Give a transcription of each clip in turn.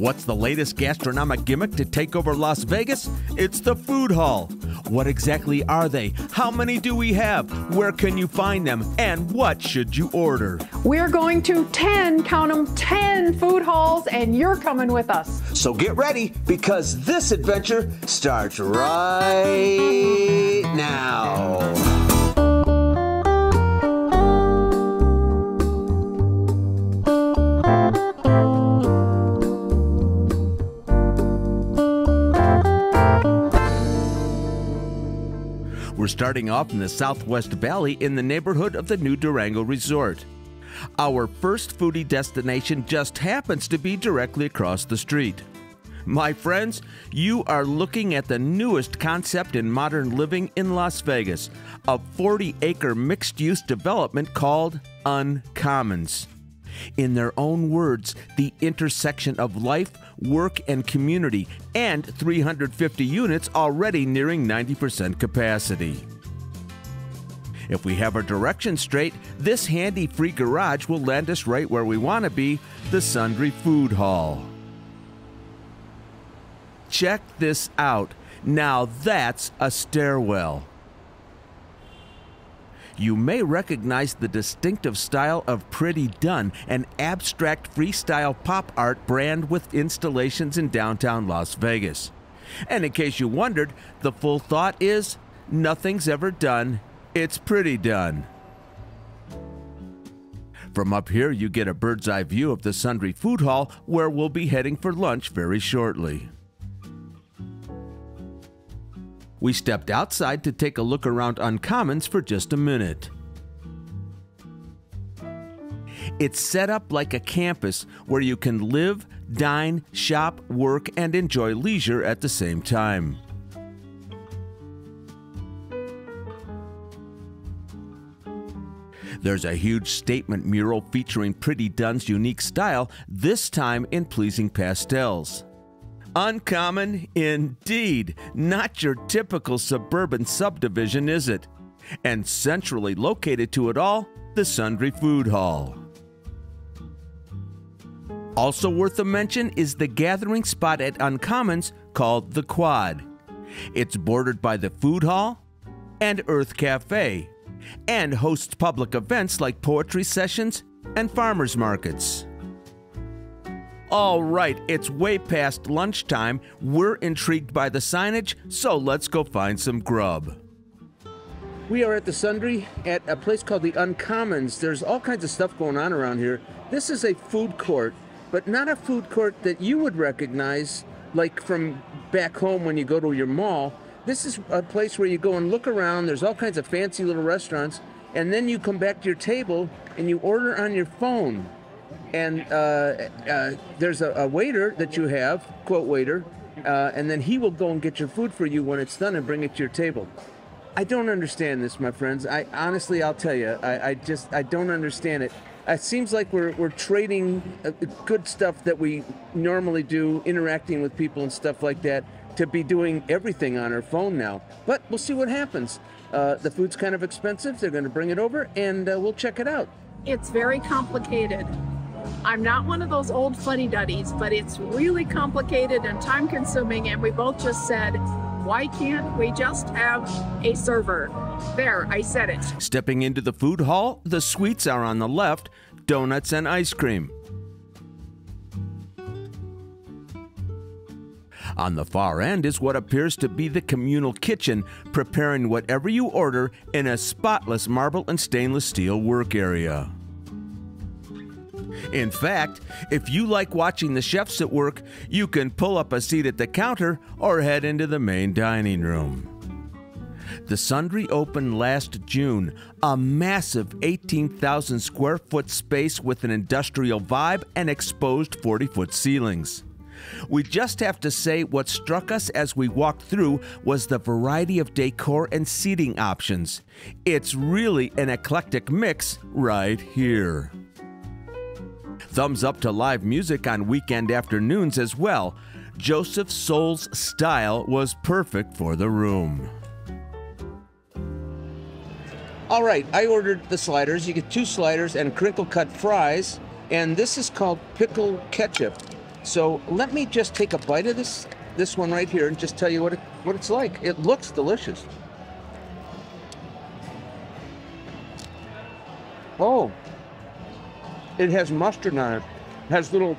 What's the latest gastronomic gimmick to take over Las Vegas? It's the food hall. What exactly are they? How many do we have? Where can you find them? And what should you order? We're going to 10, count them, 10 food halls, and you're coming with us. So get ready, because this adventure starts right now. We're starting off in the Southwest Valley in the neighborhood of the new Durango Resort. Our first foodie destination just happens to be directly across the street. My friends, you are looking at the newest concept in modern living in Las Vegas, a 40-acre mixed-use development called Uncommons. In their own words, the intersection of life, work, and community, and 350 units already nearing 90% capacity. If we have our directions straight, this handy free garage will land us right where we want to be, the Sundry Food Hall. Check this out. Now that's a stairwell. You may recognize the distinctive style of Pretty Done, an abstract freestyle pop art brand with installations in downtown Las Vegas. And in case you wondered, the full thought is, nothing's ever done, it's pretty done. From up here, you get a bird's eye view of the Sundry Food Hall, where we'll be heading for lunch very shortly. We stepped outside to take a look around Uncommons for just a minute. It's set up like a campus where you can live, dine, shop, work, and enjoy leisure at the same time. There's a huge statement mural featuring Pretty Done's unique style, this time in pleasing pastels. Uncommon indeed. Not your typical suburban subdivision, is it? And centrally located to it all, the Sundry Food Hall. Also worth a mention is the gathering spot at Uncommons called The Quad. It's bordered by the Food Hall and Earth Cafe, and hosts public events like poetry sessions and farmers markets. All right, it's way past lunchtime. We're intrigued by the signage, so let's go find some grub. We are at the Sundry at a place called the Uncommons. There's all kinds of stuff going on around here. This is a food court, but not a food court that you would recognize like from back home when you go to your mall. This is a place where you go and look around. There's all kinds of fancy little restaurants, and then you come back to your table and you order on your phone. And there's a waiter that you have, quote waiter, and then he will go and get your food for you when it's done and bring it to your table. I don't understand this, my friends. Honestly, I'll tell you, I don't understand it. It seems like we're trading good stuff that we normally do, interacting with people and stuff like that, to be doing everything on our phone now. But we'll see what happens. The food's kind of expensive. They're going to bring it over, and we'll check it out. It's very complicated. I'm not one of those old fuddy-duddies, but it's really complicated and time-consuming, and we both just said, why can't we just have a server? There, I said it. Stepping into the food hall, the sweets are on the left, donuts and ice cream. On the far end is what appears to be the communal kitchen, preparing whatever you order in a spotless marble and stainless steel work area. In fact, if you like watching the chefs at work, you can pull up a seat at the counter or head into the main dining room. The Sundry opened last June, a massive 18,000 square foot space with an industrial vibe and exposed 40-foot ceilings. We just have to say what struck us as we walked through was the variety of decor and seating options. It's really an eclectic mix right here. Thumbs up to live music on weekend afternoons as well. Joseph Soul's style was perfect for the room. All right, I ordered the sliders. You get 2 sliders and crinkle cut fries, and this is called pickle ketchup. So let me just take a bite of this one right here and just tell you what it's like. It looks delicious. Oh, it has mustard on it. It has little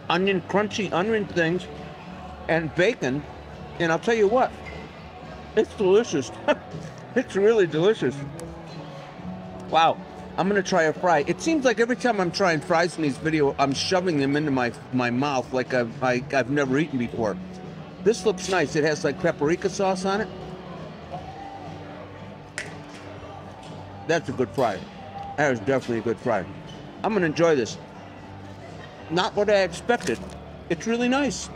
crunchy onion things and bacon. And I'll tell you what, it's delicious. It's really delicious. Wow. I'm gonna try a fry. It seems like every time I'm trying fries in these videos, I'm shoving them into my mouth like I've never eaten before. This looks nice. It has like paprika sauce on it. That's a good fry. That is definitely a good fry. I'm gonna enjoy this. Not what I expected. It's really nice.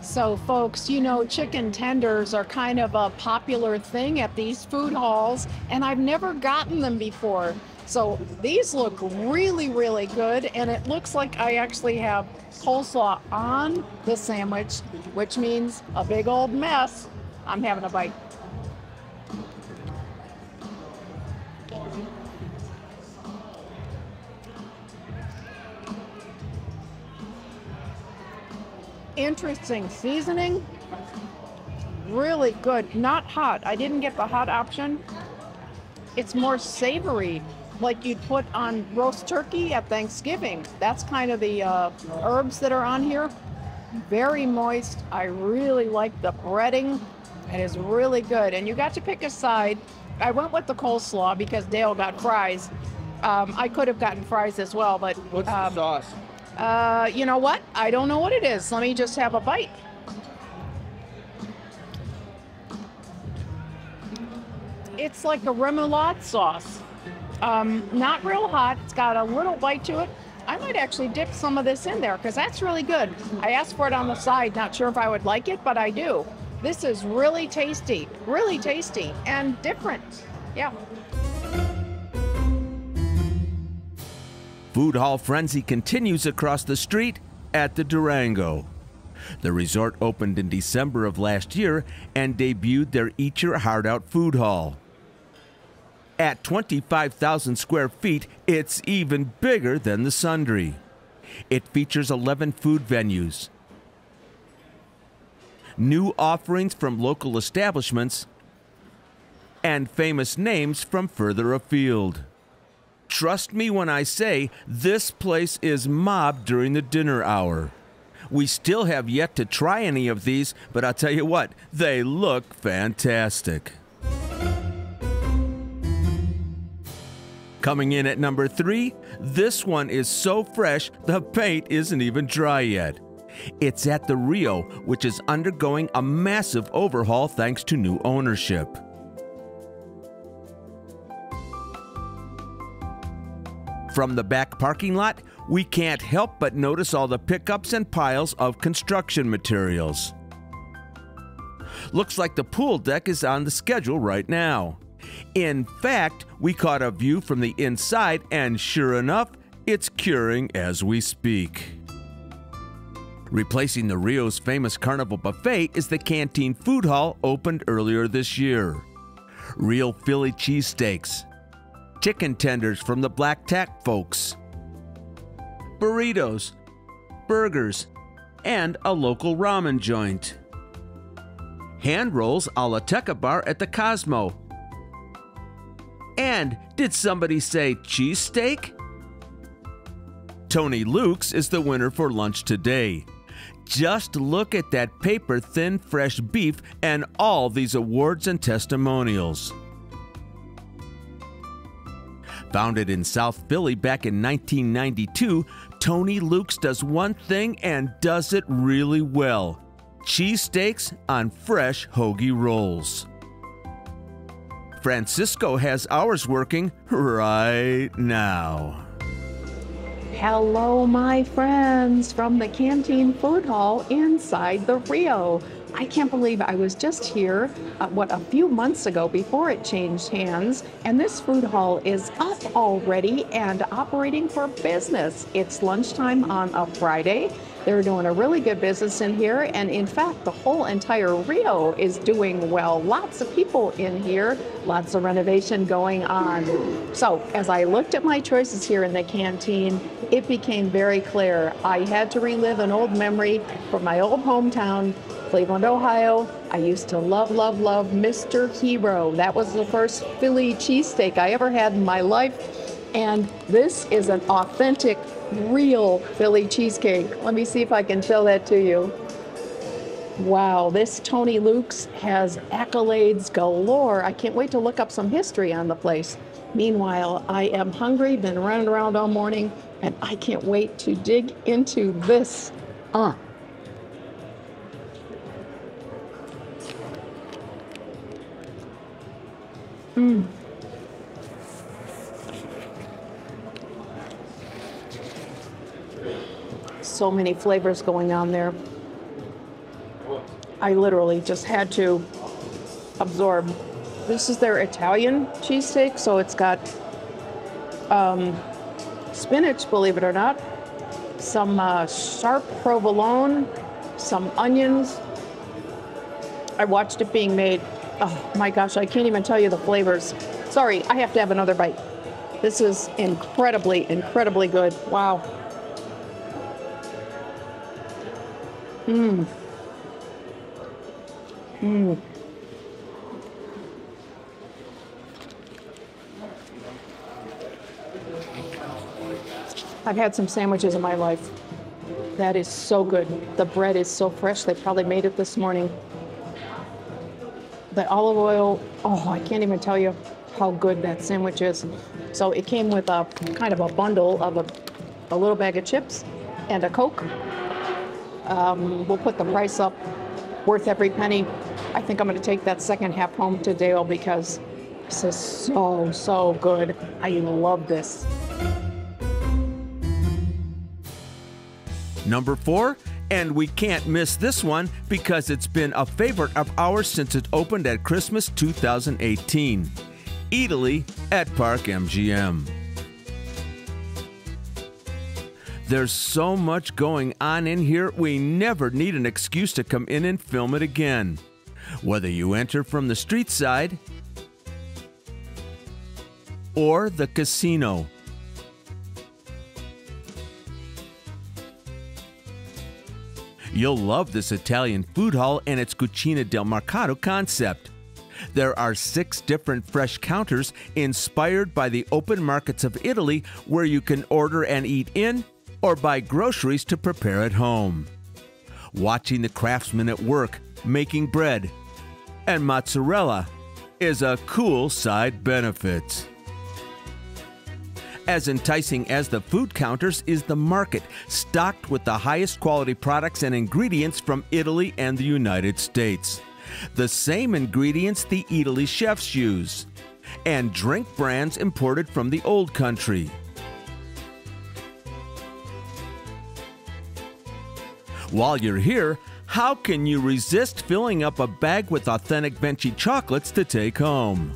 So folks, you know, chicken tenders are kind of a popular thing at these food halls, and I've never gotten them before. So these look really, really good, and it looks like I actually have coleslaw on the sandwich, which means a big old mess. I'm having a bite. Interesting seasoning, really good. Not hot. I didn't get the hot option. It's more savory, like you'd put on roast turkey at Thanksgiving. That's kind of the herbs that are on here. Very moist. I really like the breading. It is really good. And you got to pick a side. I went with the coleslaw because Dale got fries. I could have gotten fries as well, but what's the sauce? You know what? I don't know what it is. Let me just have a bite. It's like a remoulade sauce. Not real hot. It's got a little bite to it. I might actually dip some of this in there because that's really good. I asked for it on the side. Not sure if I would like it, but I do. This is really tasty and different. Yeah. Food hall frenzy continues across the street at the Durango. The resort opened in December of last year and debuted their Eat Your Heart Out food hall. At 25,000 square feet, it's even bigger than the Sundry. It features 11 food venues, new offerings from local establishments, and famous names from further afield. Trust me when I say this place is mobbed during the dinner hour. We still have yet to try any of these, but I'll tell you what, they look fantastic. Coming in at number 3, this one is so fresh the paint isn't even dry yet. It's at the Rio, which is undergoing a massive overhaul thanks to new ownership. From the back parking lot, we can't help but notice all the pickups and piles of construction materials. Looks like the pool deck is on the schedule right now. In fact, we caught a view from the inside, and sure enough, it's curing as we speak. Replacing the Rio's famous Carnival Buffet is the Canteen Food Hall, opened earlier this year. Real Philly cheesesteaks, chicken tenders from the Black Tack folks, burritos, burgers, and a local ramen joint. Hand rolls a la Teca Bar at the Cosmo. And did somebody say cheesesteak? Tony Luke's is the winner for lunch today. Just look at that paper-thin fresh beef and all these awards and testimonials. Founded in South Philly back in 1992, Tony Luke's does one thing and does it really well: cheesesteaks on fresh hoagie rolls. Francisco has ours working right now. Hello, my friends, from the Canteen Food Hall inside the Rio. I can't believe I was just here, a few months ago before it changed hands, and this food hall is up already and operating for business. It's lunchtime on a Friday. They're doing a really good business in here, and in fact, the whole entire Rio is doing well. Lots of people in here, lots of renovation going on. So as I looked at my choices here in the Canteen, it became very clear. I had to relive an old memory from my old hometown, Cleveland, Ohio. I used to love, love, love Mr. Hero. That was the first Philly cheesesteak I ever had in my life. And this is an authentic, real Philly cheesecake. Let me see if I can show that to you. Wow, this Tony Luke's has accolades galore. I can't wait to look up some history on the place. Meanwhile, I am hungry, been running around all morning, and I can't wait to dig into this. So many flavors going on there. I literally just had to absorb. This is their Italian cheesesteak, so it's got spinach, believe it or not, some sharp provolone, some onions. I watched it being made. Oh my gosh, I can't even tell you the flavors. Sorry, I have to have another bite. This is incredibly, incredibly good. Wow. I've had some sandwiches in my life. That is so good. The bread is so fresh. They probably made it this morning. The olive oil, oh, I can't even tell you how good that sandwich is. So it came with a kind of a bundle of a little bag of chips and a Coke. We'll put the price up, worth every penny. I think I'm going to take that second half home to Dale because this is so, so good. I love this. Number 4, and we can't miss this one because it's been a favorite of ours since it opened at Christmas 2018. Eataly at Park MGM. There's so much going on in here, we never need an excuse to come in and film it again. Whether you enter from the street side or the casino. You'll love this Italian food hall and its Cucina del Mercato concept. There are 6 different fresh counters inspired by the open markets of Italy where you can order and eat in or buy groceries to prepare at home. Watching the craftsmen at work making bread and mozzarella is a cool side benefit. As enticing as the food counters is the market, stocked with the highest quality products and ingredients from Italy and the United States. The same ingredients the Eataly chefs use, and drink brands imported from the old country. While you're here, how can you resist filling up a bag with authentic Venchi chocolates to take home?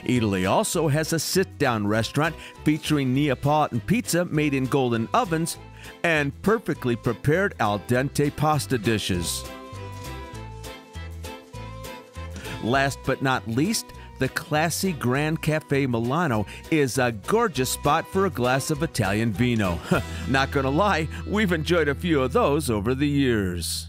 Eataly also has a sit-down restaurant featuring Neapolitan pizza made in golden ovens and perfectly prepared al dente pasta dishes. Last but not least, the classy Grand Cafe Milano is a gorgeous spot for a glass of Italian vino. Not gonna lie, we've enjoyed a few of those over the years.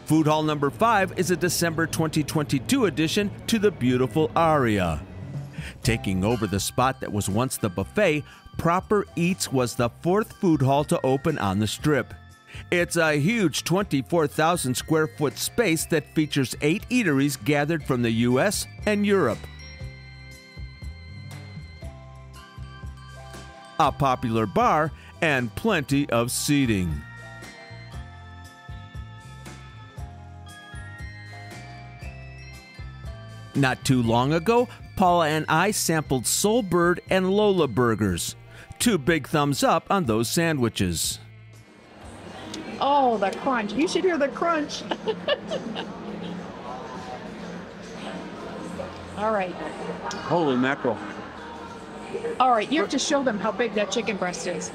Food Hall number 5 is a December 2022 addition to the beautiful Aria. Taking over the spot that was once the buffet, Proper Eats was the 4th food hall to open on the Strip. It's a huge 24,000 square foot space that features 8 eateries gathered from the US and Europe. A popular bar and plenty of seating. Not too long ago, Paula and I sampled Soulbird and Lola burgers. 2 big thumbs up on those sandwiches. Oh, the crunch. You should hear the crunch. All right. Holy mackerel. All right, you have to show them how big that chicken breast is.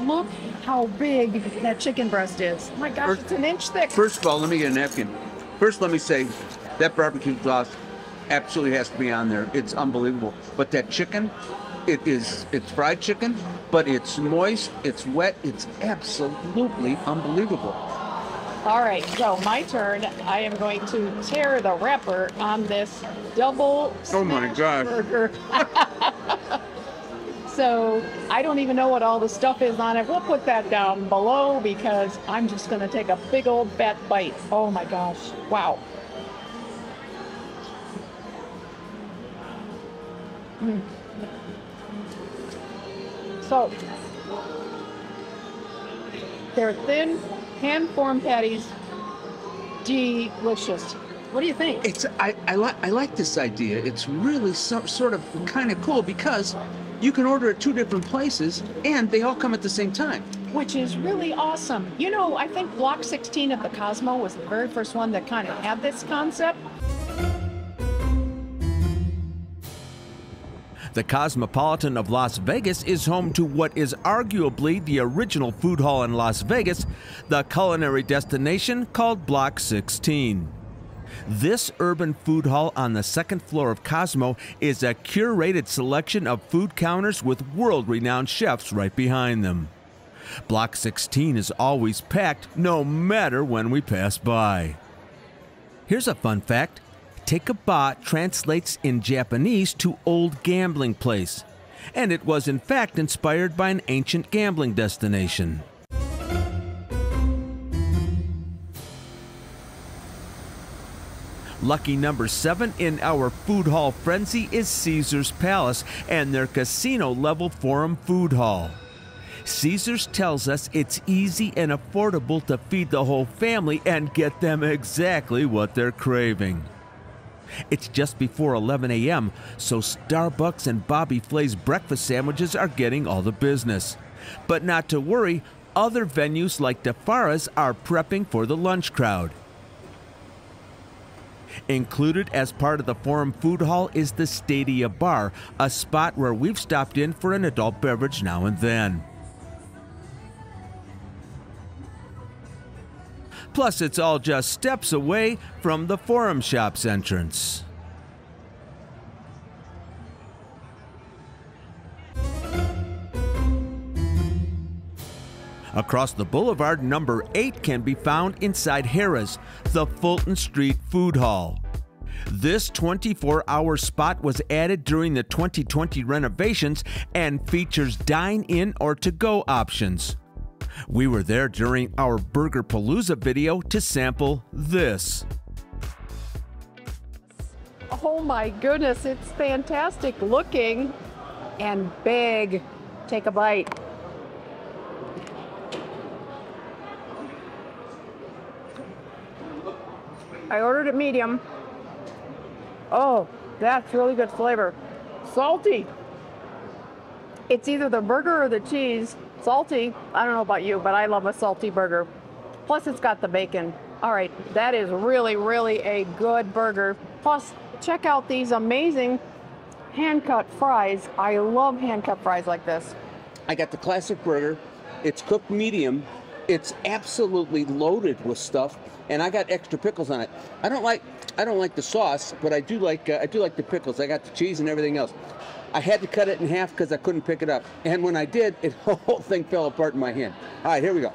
Look how big that chicken breast is. Oh my gosh, it's an inch thick. First of all, let me get a napkin. First, let me say that barbecue sauce absolutely has to be on there. It's unbelievable. But that chicken, it's fried chicken, but it's moist, it's wet, it's absolutely unbelievable. All right, so my turn. I am going to tear the wrapper on this double smash burger. So I don't even know what all the stuff is on it. We'll put that down below because I'm just going to take a big old fat bite. Oh my gosh. Wow. So they're thin, hand-formed patties. Delicious. What do you think? I like this idea. It's really sort of kind of cool because you can order at 2 different places and they all come at the same time. Which is really awesome. You know, I think Block 16 at the Cosmo was the very first one that kind of had this concept. The Cosmopolitan of Las Vegas is home to what is arguably the original food hall in Las Vegas, the culinary destination called Block 16. This urban food hall on the 2nd floor of Cosmo is a curated selection of food counters with world-renowned chefs right behind them. Block 16 is always packed, no matter when we pass by. Here's a fun fact. Take-a-ba translates in Japanese to old gambling place, and it was in fact inspired by an ancient gambling destination. Lucky number 7 in our food hall frenzy is Caesar's Palace and their casino-level forum food hall. Caesar's tells us it's easy and affordable to feed the whole family and get them exactly what they're craving. It's just before 11 a.m., so Starbucks and Bobby Flay's breakfast sandwiches are getting all the business. But not to worry, other venues like DeFara's are prepping for the lunch crowd. Included as part of the Forum Food Hall is the Stadia Bar, a spot where we've stopped in for an adult beverage now and then. Plus, it's all just steps away from the Forum Shop's entrance. Across the boulevard, number 8 can be found inside Harrah's, the Fulton Street Food Hall. This 24-hour spot was added during the 2020 renovations and features dine-in or to-go options. We were there during our Burger Palooza video to sample this. Oh my goodness, it's fantastic looking and big. Take a bite. I ordered it medium. Oh, that's really good flavor. Salty. It's either the burger or the cheese. Salty. I don't know about you, but I love a salty burger. Plus, it's got the bacon. All right, that is really, really a good burger. Plus, check out these amazing hand-cut fries. I love hand-cut fries like this. I got the classic burger. It's cooked medium. It's absolutely loaded with stuff, and I got extra pickles on it. I don't like the sauce, but I do like the pickles. I got the cheese and everything else. I had to cut it in half because I couldn't pick it up, and when I did, the whole thing fell apart in my hand. All right, here we go.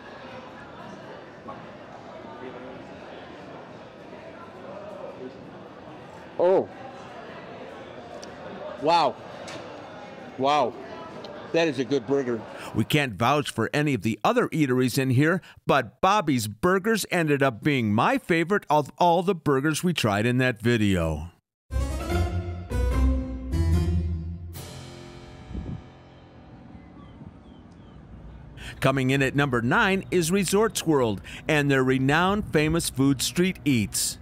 Oh, wow, wow. That is a good burger. We can't vouch for any of the other eateries in here, but Bobby's Burgers ended up being my favorite of all the burgers we tried in that video. Coming in at number 9 is Resorts World and their renowned famous food street eats.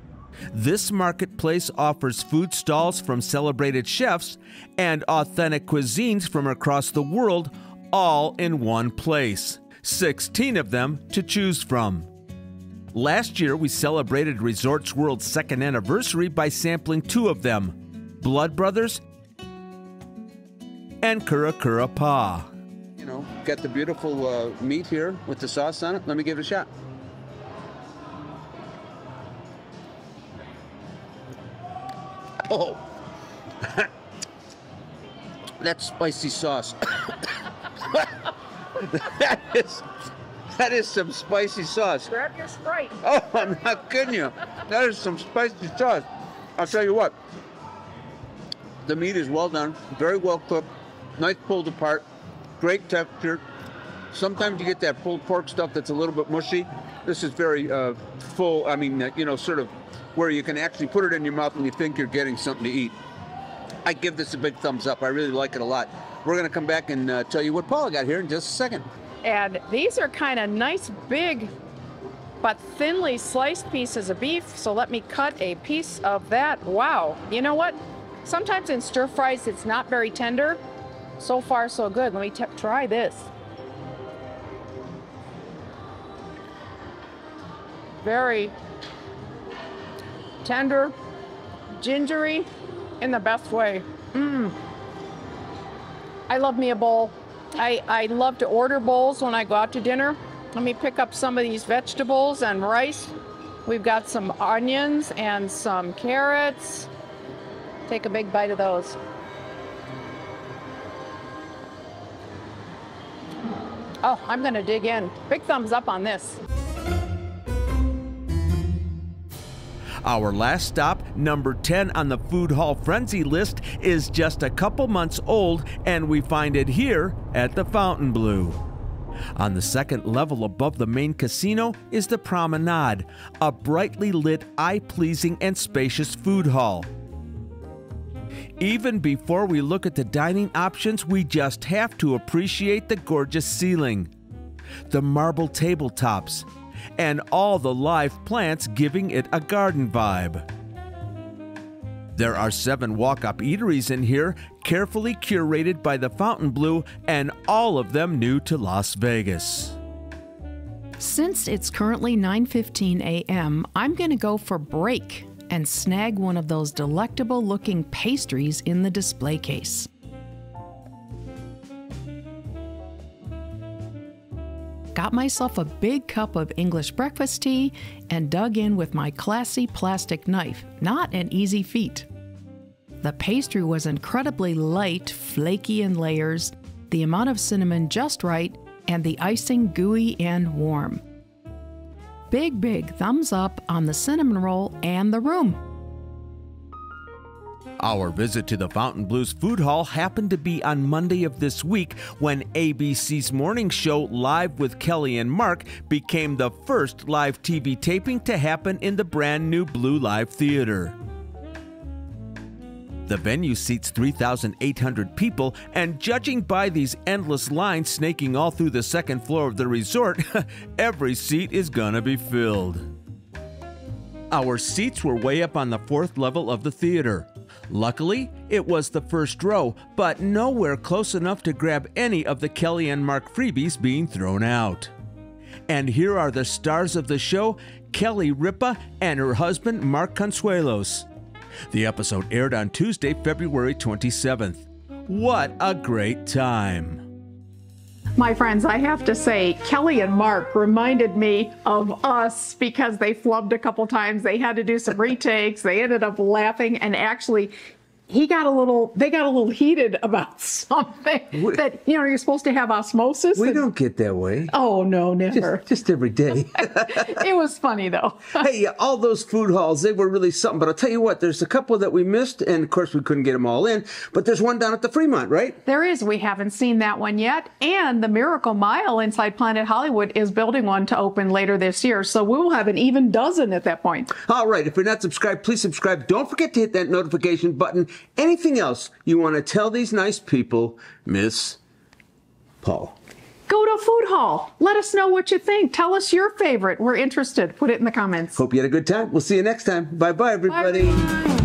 This marketplace offers food stalls from celebrated chefs and authentic cuisines from across the world, all in one place. 16 of them to choose from. Last year, we celebrated Resorts World's second anniversary by sampling 2 of them, Blood Brothers and Kura Kura Pa. You know, got the beautiful meat here with the sauce on it. Let me give it a shot. Oh, that spicy sauce. That is some spicy sauce. Grab your Sprite. Oh, I'm not kidding you. That is some spicy sauce. I'll tell you what. The meat is well done, very well cooked, nice pulled apart, great texture. Sometimes you get that pulled pork stuff that's a little bit mushy. This is very full. I mean, you know, sort of where you can actually put it in your mouth and you think you're getting something to eat. I give this a big thumbs up. I really like it a lot. We're going to come back and tell you what Paula got here in just a second. And these are kind of nice, big, but thinly sliced pieces of beef. So let me cut a piece of that. Wow. You know what? Sometimes in stir fries, it's not very tender. So far, so good. Let me try this. Very tender, gingery in the best way. I love me a bowl. I love to order bowls when I go out to dinner. Let me pick up some of these vegetables and rice. We've got some onions and some carrots. Take a big bite of those. Oh, I'm gonna dig in. Big thumbs up on this. Our last stop, number 10 on the Food Hall Frenzy list, is just a couple months old, and we find it here at the Fontainebleau. On the second level above the main casino is the Promenade, a brightly lit, eye-pleasing, and spacious food hall. Even before we look at the dining options, we just have to appreciate the gorgeous ceiling, the marble tabletops, and all the live plants giving it a garden vibe. There are 7 walk-up eateries in here, carefully curated by the Fontainebleau, and all of them new to Las Vegas. Since it's currently 9:15 a.m., I'm going to go for break and snag one of those delectable-looking pastries in the display case. Got myself a big cup of English breakfast tea and dug in with my classy plastic knife. Not an easy feat. The pastry was incredibly light, flaky in layers, the amount of cinnamon just right, and the icing gooey and warm. Big thumbs up on the cinnamon roll and the room. Our visit to the Fontainebleau's Food Hall happened to be on Monday of this week, when ABC's morning show Live with Kelly and Mark became the first live TV taping to happen in the brand new Blue Live Theater. The venue seats 3,800 people, and judging by these endless lines snaking all through the second floor of the resort, every seat is gonna be filled. Our seats were way up on the 4th level of the theater. Luckily, it was the first row, but nowhere close enough to grab any of the Kelly and Mark freebies being thrown out. And here are the stars of the show, Kelly Ripa and her husband Mark Consuelos. The episode aired on Tuesday, February 27th. What a great time! My friends, I have to say, Kelly and Mark reminded me of us because they flubbed a couple times. They had to do some retakes. They ended up laughing, and actually, they got a little heated about something that, you know, you're supposed to have osmosis. We don't get that way. Oh, no, never. Just every day. It was funny, though. Hey, all those food halls, they were really something. But I'll tell you what, there's a couple that we missed, and of course we couldn't get them all in. But there's one down at the Fremont, right? There is. We haven't seen that one yet. And the Miracle Mile inside Planet Hollywood is building one to open later this year. So we will have an even dozen at that point. All right. If you're not subscribed, please subscribe. Don't forget to hit that notification button. Anything else you want to tell these nice people, Miss Paul? Go to a food hall. Let us know what you think. Tell us your favorite. We're interested. Put it in the comments. Hope you had a good time. We'll see you next time. Bye-bye, everybody. Bye.